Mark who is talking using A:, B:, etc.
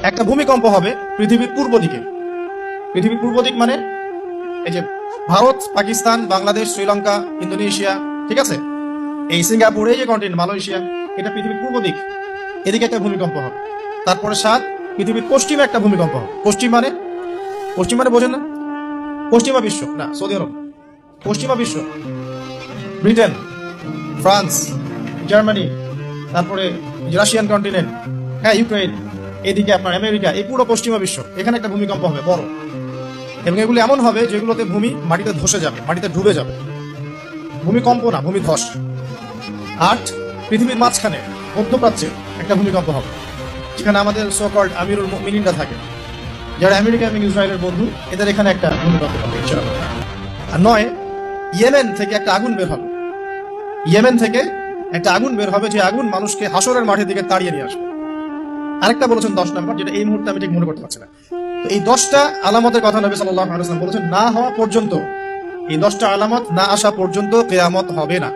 A: একটা ভূমিকম্প হবে পৃথিবীর পূর্ব দিকে। পৃথিবীর পূর্ব দিক মানে এই যে ভারত, পাকিস্তান, বাংলাদেশ, শ্রীলঙ্কা, ইন্দোনেশিয়া, ঠিক আছে, এই সিঙ্গাপুর, এই যে কন্টিনেন্ট মালয়েশিয়া, এটা পৃথিবীর পূর্ব দিক। এদিকে একটা ভূমিকম্প হবে। তারপরে 7 পৃথিবীর পশ্চিমে একটা ভূমিকম্প হবে। পশ্চিম মানে বোঝেন না? পশ্চিমা বিশ্ব না, সৌদি আরব, পশ্চিমা বিশ্ব, ব্রিটেন, ফ্রান্স, জার্মানি, তারপরে রাশিয়ান কন্টিনেন্ট, হ্যাঁ, ইউক্রেন, এদিকে আপনার আমেরিকা, এই পুরো পশ্চিমা বিশ্ব, এখানে একটা ভূমিকম্প হবে বড়। এবং এগুলো এমন হবে যেগুলোতে ভূমি মাটিতে ধসে যাবে, মাটিতে ডুবে যাবে। ভূমিকম্প না, ভূমিধস। 8 পৃথিবীর মাঝখানে মধ্যপ্রাচ্যে একটা ভূমিকম্প হবে, যেখানে আমাদের সো-কল্ড আমিরুল মুমিনিনরা থাকে, যারা আমেরিকা এবং ইসরায়েলের বন্ধু, এদের এখানে একটা ভূমিকম্প হবে ইনশাআল্লাহ। আর 9 ইয়েমেন থেকে একটা আগুন বের হবে। ইয়েমেন থেকে একটা আগুন বের হবে, যে আগুন মানুষকে হাসরের মাঠের দিকে তাড়িয়ে নিয়ে আসবে। আরেকটা বলেছেন 10 নম্বর, যেটা এই মুহূর্তে আমি ঠিক মনে করতে পারছি না। তো এই 10টা আলামতের কথা নবী সাল্লাল্লাহু আলাইহি ওয়াসাল্লাম বলেছেন, না হওয়া পর্যন্ত, এই 10টা আলামত না আসা পর্যন্ত কিয়ামত হবে না।